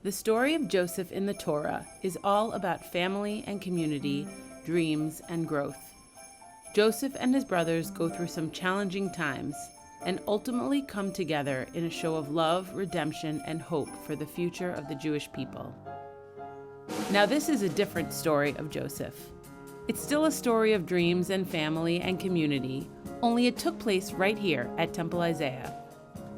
The story of Joseph in the Torah is all about family and community, dreams and growth. Joseph and his brothers go through some challenging times and ultimately come together in a show of love, redemption, and hope for the future of the Jewish people. Now, this is a different story of Joseph. It's still a story of dreams and family and community, only it took place right here at Temple Isaiah.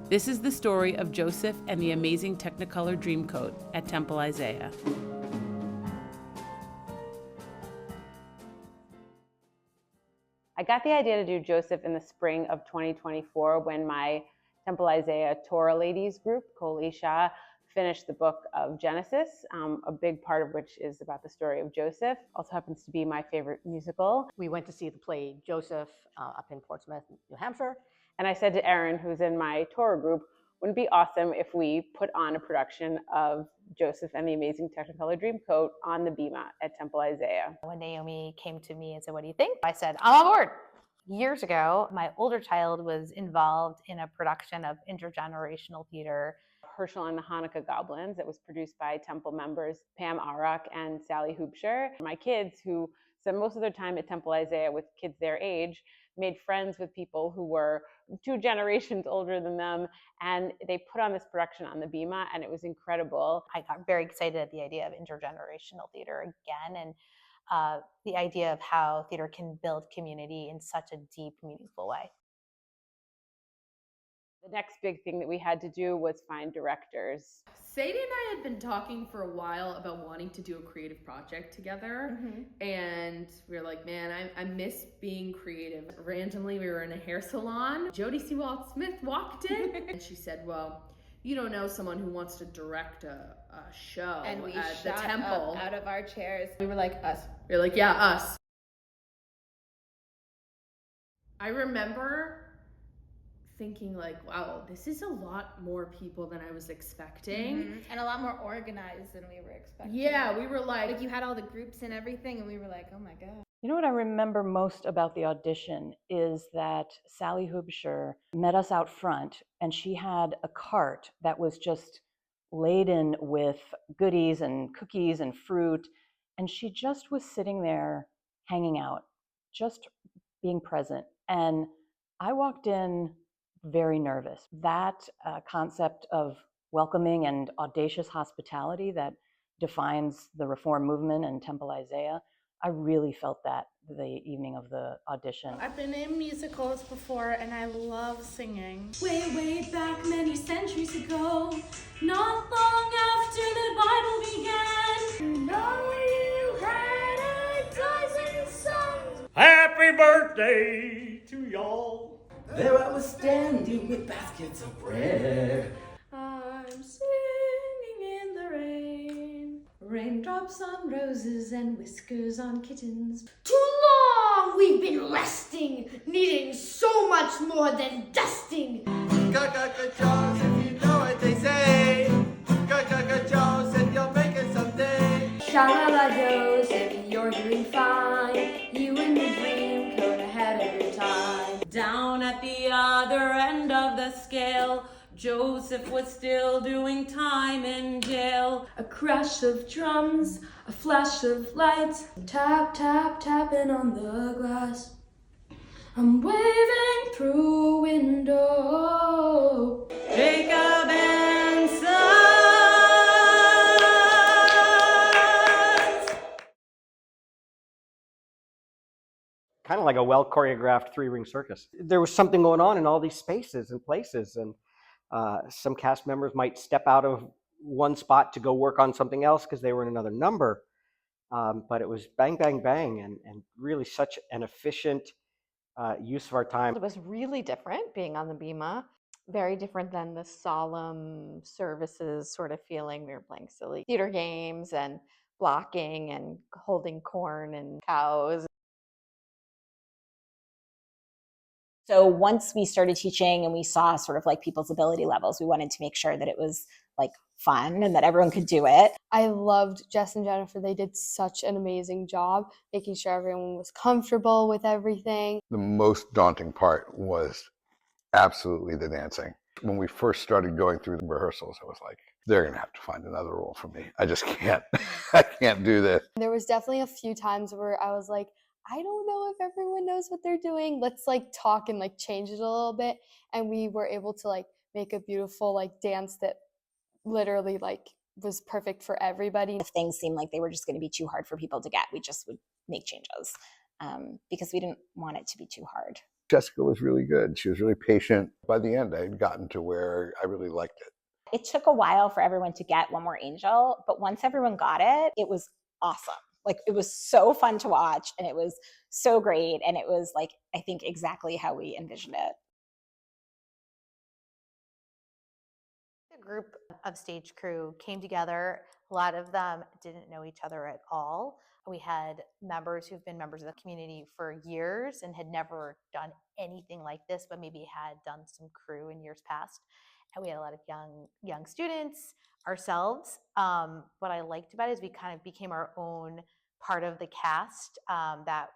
This is the story of Joseph and the amazing Technicolor Dreamcoat at Temple Isaiah. I got the idea to do Joseph in the spring of 2024 when my Temple Isaiah Torah Ladies group, Kol Isha, finished the book of Genesis, a big part of which is about the story of Joseph. Also happens to be my favorite musical. We went to see the play Joseph up in Portsmouth, New Hampshire. And I said to Erin, who's in my Torah group, wouldn't it be awesome if we put on a production of Joseph and the Amazing Technicolor Dreamcoat on the Bima at Temple Isaiah? When Naomi came to me and said, "What do you think?" I said, "I'm on board." Years ago, my older child was involved in a production of intergenerational theater, Herschel and the Hanukkah Goblins. It was produced by Temple members Pam Arak and Sally Hoopsher. My kids, who spent most of their time at Temple Isaiah with kids their age, made friends with people who were 2 generations older than them, and they put on this production on the Bima, and it was incredible. I got very excited at the idea of intergenerational theater again, and the idea of how theater can build community in such a deep, meaningful way. The next big thing that we had to do was find directors. Sadie and I had been talking for a while about wanting to do a creative project together. And we were like, man, I miss being creative. Randomly, we were in a hair salon. Jody Sewalt Smith walked in and she said, well, you don't know someone who wants to direct a show and we at the shot Temple. Up out of our chairs. We were like, us. We were like, yeah, us. I remember thinking like, wow, this is a lot more people than I was expecting. And a lot more organized than we were expecting. Yeah, we were like you had all the groups and everything, and we were like, oh my God. You know what I remember most about the audition is that Sally Hoopsher met us out front, and she had a cart that was just laden with goodies and cookies and fruit, and she just was sitting there hanging out, just being present. And I walked in very nervous. That concept of welcoming and audacious hospitality that defines the Reform movement and Temple Isaiah, I really felt that the evening of the audition. I've been in musicals before and I love singing. Way back many centuries ago, not long after the Bible began, you know you had a dozen sons. Happy birthday to y'all. There I was standing with baskets of bread. I'm singing in the rain. Raindrops on roses and whiskers on kittens. Too long we've been resting, needing so much more than dusting. Jaws, if you know what they say. Jaws, and you'll make it someday. Sha-la-la, Joseph, you're doing fine. You and your dream coat ahead of your time. Down at the other end of the scale, Joseph was still doing time in jail. A crash of drums, a flash of light, tap, tap, tapping on the glass. I'm waving through a window. Jacob and Sons. Kind of like a well-choreographed 3-ring circus. There was something going on in all these spaces and places, and some cast members might step out of one spot to go work on something else because they were in another number. But it was bang, bang, bang, and really such an efficient use of our time. It was really different being on the Bima, very different than the solemn services sort of feeling. We were playing silly theater games and blocking and holding corn and cows. So once we started teaching and we saw sort of like people's ability levels, we wanted to make sure that it was like fun and that everyone could do it. I loved Jess and Jennifer. They did such an amazing job making sure everyone was comfortable with everything. The most daunting part was absolutely the dancing. When we first started going through the rehearsals, I was like, They're going to have to find another role for me. I just can't. I can't do this. There was definitely a few times where I was like, I don't know if everyone knows what they're doing. Let's like talk and like change it a little bit. And we were able to like make a beautiful like dance that literally like was perfect for everybody. If things seemed like they were just going to be too hard for people to get, we just would make changes because we didn't want it to be too hard. Jessica was really good. She was really patient. By the end, I had gotten to where I really liked it. It took a while for everyone to get One More Angel, but once everyone got it, it was awesome. Like, it was so fun to watch, and it was so great, and it was like, I think, exactly how we envisioned it. The group of stage crew came together. A lot of them didn't know each other at all. We had members who've been members of the community for years and had never done anything like this, but maybe had done some crew in years past. And we had a lot of young students ourselves. What I liked about it is we kind of became our own part of the cast that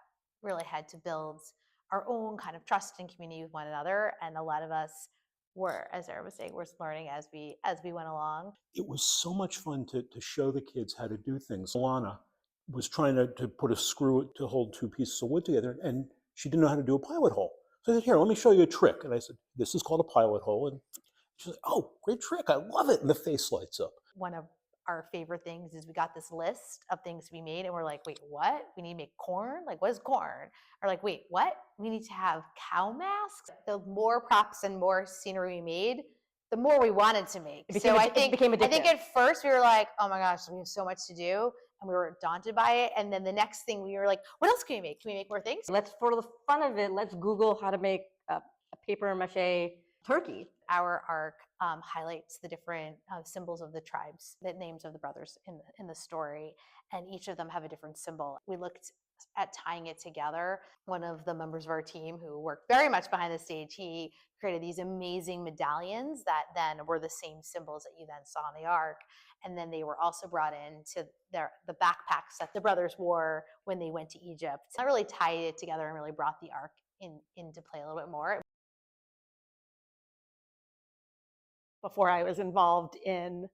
really had to build our own kind of trust and community with one another. And a lot of us were, as Sarah was saying, we're learning as we went along. It was so much fun to show the kids how to do things. Alana was trying to put a screw to hold two pieces of wood together, and she didn't know how to do a pilot hole. So I said, here, let me show you a trick. And I said, this is called a pilot hole. And she's like, oh, great trick. I love it. And the face lights up. One of our favorite things is we got this list of things to be made, and we're like, wait, what? We need to make corn? Like, what is corn? Or like, wait, what? We need to have cow masks? The more props and more scenery we made, the more we wanted to make. I think at first we were like, oh my gosh, we have so much to do. And we were daunted by it. And then the next thing we were like, what else can we make? Can we make more things? Let's, for the fun of it, let's Google how to make a paper mache turkey. Our arc highlights the different symbols of the tribes, the names of the brothers in the story, and each of them have a different symbol. We looked at tying it together. One of the members of our team who worked very much behind the stage, he created these amazing medallions that then were the same symbols that you then saw in the arc. And then they were also brought into the backpacks that the brothers wore when they went to Egypt. I really tied it together and really brought the arc into play a little bit more. Before I was involved in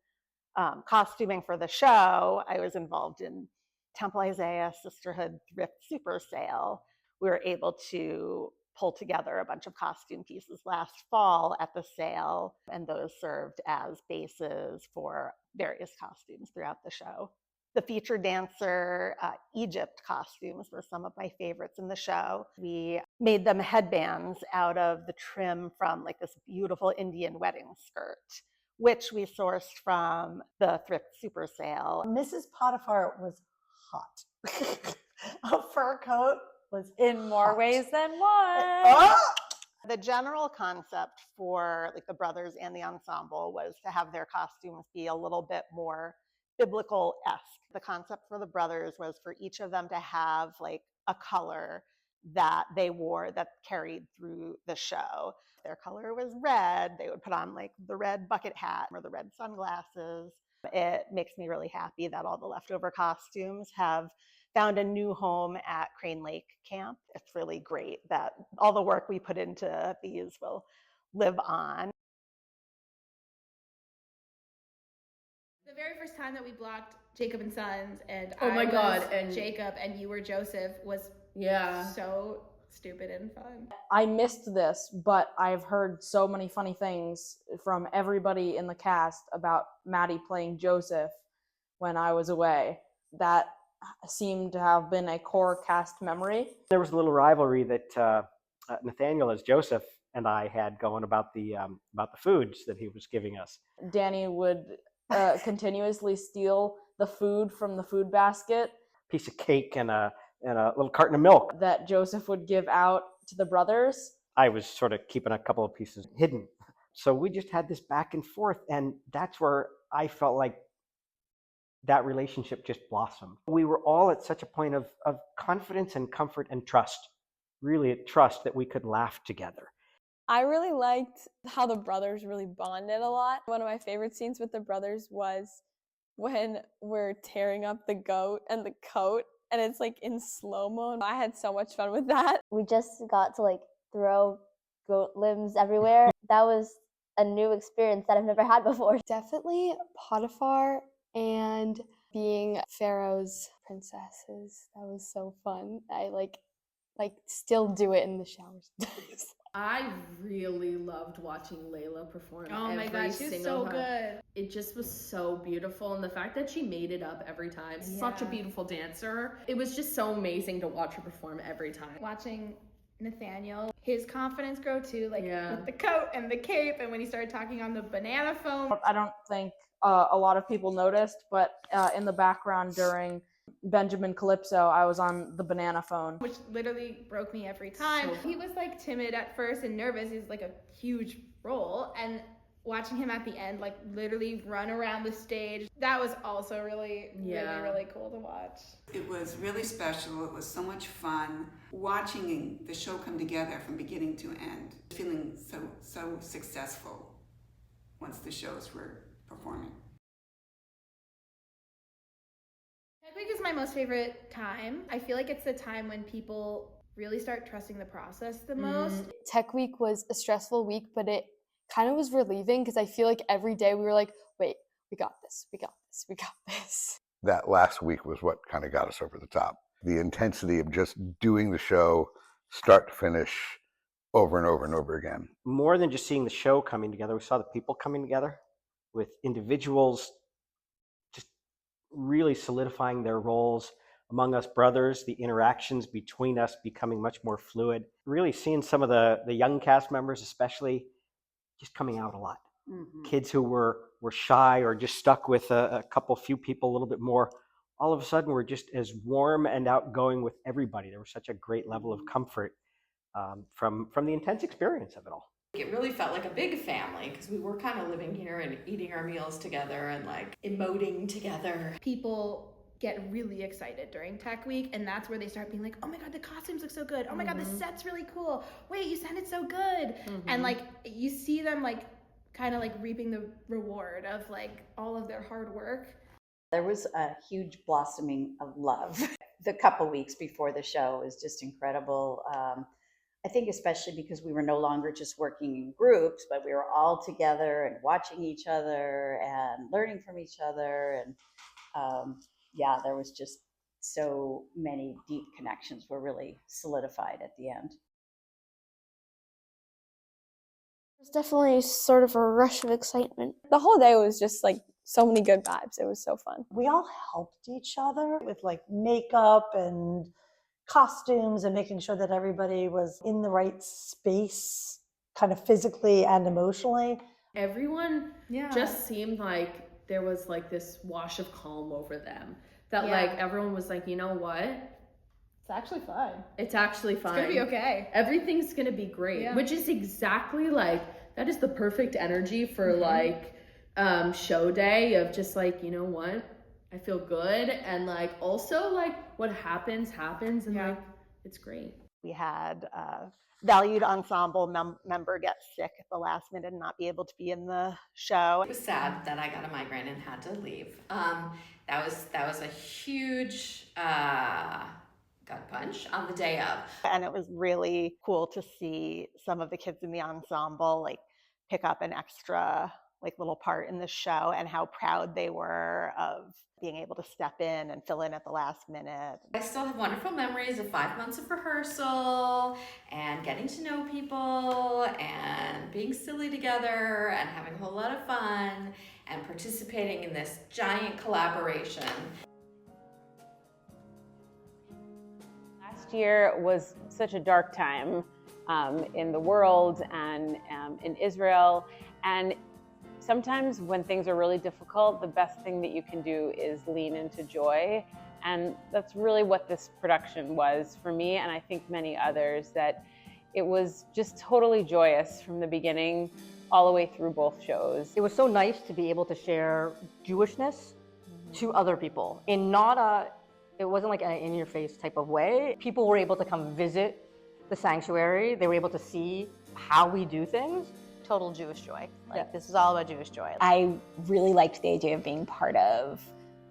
costuming for the show, I was involved in Temple Isaiah Sisterhood Thrift Super Sale. We were able to pull together a bunch of costume pieces last fall at the sale, and those served as bases for various costumes throughout the show. The featured dancer Egypt costumes were some of my favorites in the show. We made them headbands out of the trim from like this beautiful Indian wedding skirt, which we sourced from the Thrift Super Sale. Mrs. Potiphar was hot. A fur coat was in more ways than one. The general concept for like the brothers and the ensemble was to have their costumes be a little bit more biblical-esque. The concept for the brothers was for each of them to have like a color that they wore that carried through the show. If their color was red, they would put on like the red bucket hat or the red sunglasses. It makes me really happy that all the leftover costumes have found a new home at Crane Lake Camp. It's really great that all the work we put into these will live on. The very first time that we blocked Jacob and Sons, and Oh my I God, was and- Jacob and you were Joseph, was so stupid and fun. I missed this, but I've heard so many funny things from everybody in the cast about Maddie playing Joseph when I was away. That seemed to have been a core cast memory. There was a little rivalry that Nathaniel as Joseph and I had going about the foods that he was giving us. Danny would continuously steal the food from the food basket. Piece of cake and a little carton of milk that Joseph would give out to the brothers. I was sort of keeping a couple of pieces hidden. So we just had this back and forth, and that's where I felt like that relationship just blossomed. We were all at such a point of confidence and comfort and trust, really a trust that we could laugh together. I really liked how the brothers really bonded a lot. One of my favorite scenes with the brothers was when we're tearing up the goat and the coat, and it's like in slow-mo. I had so much fun with that. We just got to like throw goat limbs everywhere. That was a new experience that I've never had before. Definitely Potiphar and being Pharaoh's princesses. That was so fun. I like still do it in the shower sometimes. I really loved watching Layla perform. Oh my every God, she was single so time. good. It just was so beautiful, and the fact that she made it up every time. Such a Yeah. beautiful dancer. It was just so amazing to watch her perform every time. Watching Nathaniel, his confidence grow too, like Yeah. with the coat and the cape, and when he started talking on the banana phone. I don't think a lot of people noticed, but in the background during Benjamin Calypso, I was on the banana phone. Which literally broke me every time. So He was like timid at first and nervous. He's like a huge role. And watching him at the end, like literally run around the stage, that was also really, really cool to watch. It was really special. It was so much fun. Watching the show come together from beginning to end. Feeling so successful once the shows were performing. Tech Week is my most favorite time. I feel like it's the time when people really start trusting the process the most. Tech Week was a stressful week, but it kind of was relieving because I feel like every day we were like, wait, we got this, we got this, we got this. That last week was what kind of got us over the top. The intensity of just doing the show, start to finish, over and over and over again. More than just seeing the show coming together, we saw the people coming together with individuals just really solidifying their roles among us brothers, the interactions between us becoming much more fluid. Really seeing some of the young cast members especially just coming out a lot. Kids who were shy or just stuck with a few people a little bit more, all of a sudden were just as warm and outgoing with everybody. There was such a great level of comfort from the intense experience of it all. It really felt like a big family because we were kind of living here and eating our meals together and like emoting together. People get really excited during Tech Week, and that's where they start being like, oh my God, the costumes look so good. Oh my God, the set's really cool. Wait, you sounded so good. And like, you see them like kind of like reaping the reward of like all of their hard work. There was a huge blossoming of love. The couple weeks before the show was just incredible. I think especially because we were no longer just working in groups, but we were all together and watching each other and learning from each other. And yeah, there was just so many deep connections were really solidified at the end. It was definitely sort of a rush of excitement. The whole day was just like so many good vibes. It was so fun. We all helped each other with like makeup and costumes and making sure that everybody was in the right space, kind of physically and emotionally. Everyone just seemed like there was like this wash of calm over them. That like everyone was like, you know what? It's actually fine. It's actually fine. It's gonna be okay. Everything's gonna be great. Yeah. Which is exactly like, that is the perfect energy for like show day of just like, you know what? I feel good. And like also like what happens and like it's great. We had a valued ensemble member get sick at the last minute and not be able to be in the show. It was sad that I got a migraine and had to leave. That was a huge gut punch on the day of. And it was really cool to see some of the kids in the ensemble like pick up an extra like little part in the show and how proud they were of being able to step in and fill in at the last minute. I still have wonderful memories of 5 months of rehearsal and getting to know people and being silly together and having a whole lot of fun and participating in this giant collaboration. Last year was such a dark time in the world and in Israel. And sometimes when things are really difficult, the best thing that you can do is lean into joy. And that's really what this production was for me, and I think many others, that it was just totally joyous from the beginning all the way through both shows. It was so nice to be able to share Jewishness to other people in it wasn't like an in-your-face type of way. People were able to come visit the sanctuary. They were able to see how we do things. Total Jewish joy. Like this is all about Jewish joy. I really liked the idea of being part of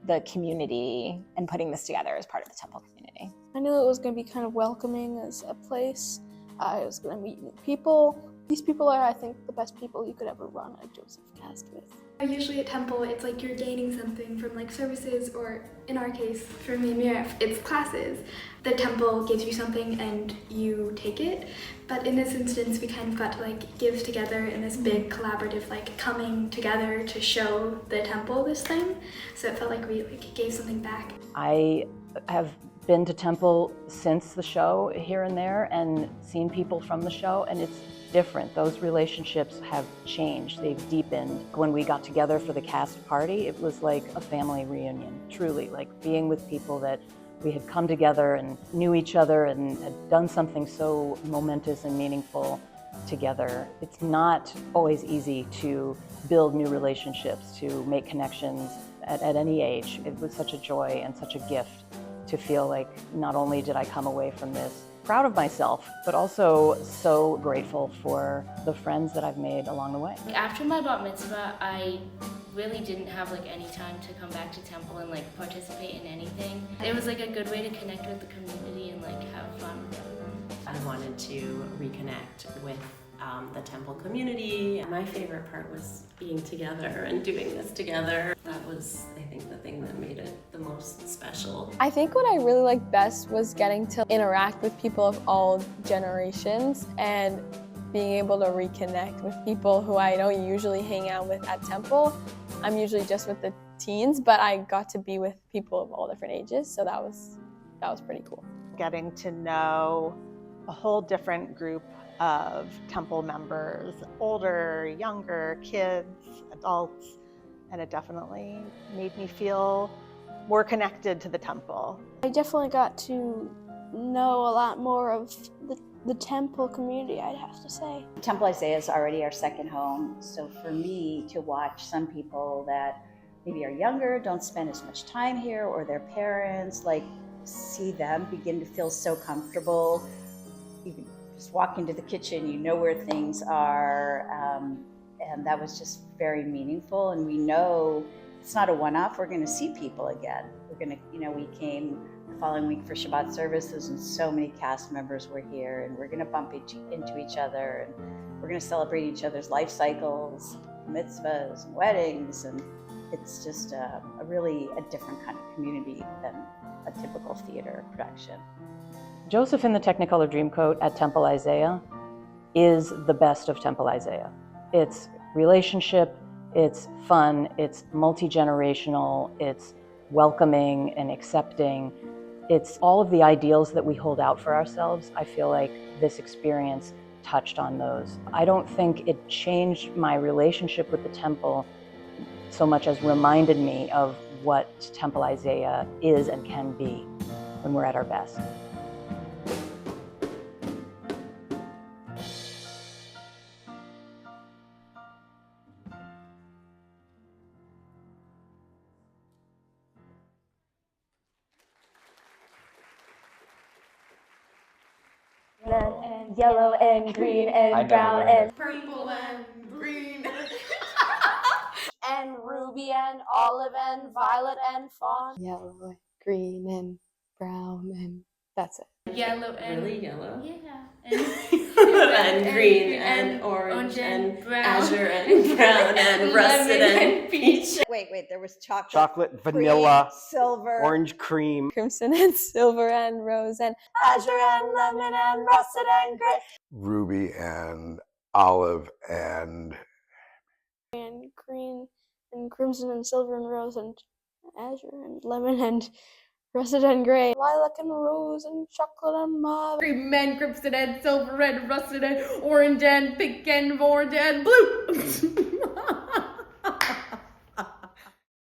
the community and putting this together as part of the temple community. I knew it was going to be kind of welcoming as a place. I was going to meet new people, These people are, I think, the best people you could ever run a Joseph cast with. Usually at Temple, it's like you're gaining something from like services, or in our case, for me and Mira, it's classes. The Temple gives you something and you take it. But in this instance, we kind of got to like give together in this big collaborative, like coming together to show the Temple this thing. So it felt like we like gave something back. I have been to Temple since the show here and there and seen people from the show, and it's different. Those relationships have changed, they've deepened. When we got together for the cast party, it was like a family reunion, truly, like being with people that we had come together and knew each other and had done something so momentous and meaningful together. It's not always easy to build new relationships, to make connections at any age. It was such a joy and such a gift to feel like not only did I come away from this proud of myself, but also so grateful for the friends that I've made along the way. After my bat mitzvah, I really didn't have like any time to come back to Temple and like participate in anything. It was like a good way to connect with the community and like have fun with everyone. I wanted to reconnect with the Temple community. My favorite part was being together and doing this together. That was, I think, the thing that made it the most special. I think what I really liked best was getting to interact with people of all generations and being able to reconnect with people who I don't usually hang out with at Temple. I'm usually just with the teens, but I got to be with people of all different ages, so that was pretty cool. Getting to know a whole different group of Temple members, older, younger, kids, adults, and it definitely made me feel more connected to the Temple. I definitely got to know a lot more of the Temple community, I'd have to say. Temple Isaiah is already our second home, so for me to watch some people that maybe are younger, don't spend as much time here, or their parents, like see them begin to feel so comfortable. You can just walk into the kitchen, you know where things are, and that was just very meaningful. And we know it's not a one-off, we're gonna see people again. We're gonna, we came the following week for Shabbat services and so many cast members were here, and we're gonna bump into each other, and we're gonna celebrate each other's life cycles, mitzvahs, and weddings, and it's just a really different kind of community than a typical theater production. Joseph in the Technicolor Dreamcoat at Temple Isaiah is the best of Temple Isaiah. It's relationship, it's fun, it's multi-generational, it's welcoming and accepting. It's all of the ideals that we hold out for ourselves. I feel like this experience touched on those. I don't think it changed my relationship with the Temple so much as reminded me of what Temple Isaiah is and can be when we're at our best. And yellow and green and brown and purple and green and ruby and olive and violet and fawn. Yellow and green and brown and that's it. Yellow and really yellow. Yeah. And green and orange and brown. azure and brown and russet and peach. Wait, there was chocolate. Chocolate, vanilla, silver, orange cream. Crimson and silver and rose and azure and lemon and russet and gray. Ruby and olive and green and crimson and silver and rose and azure and lemon and russet and gray, lilac and rose and chocolate and mauve. Cream and crimson and silver and russet and orange and pink and orange and blue.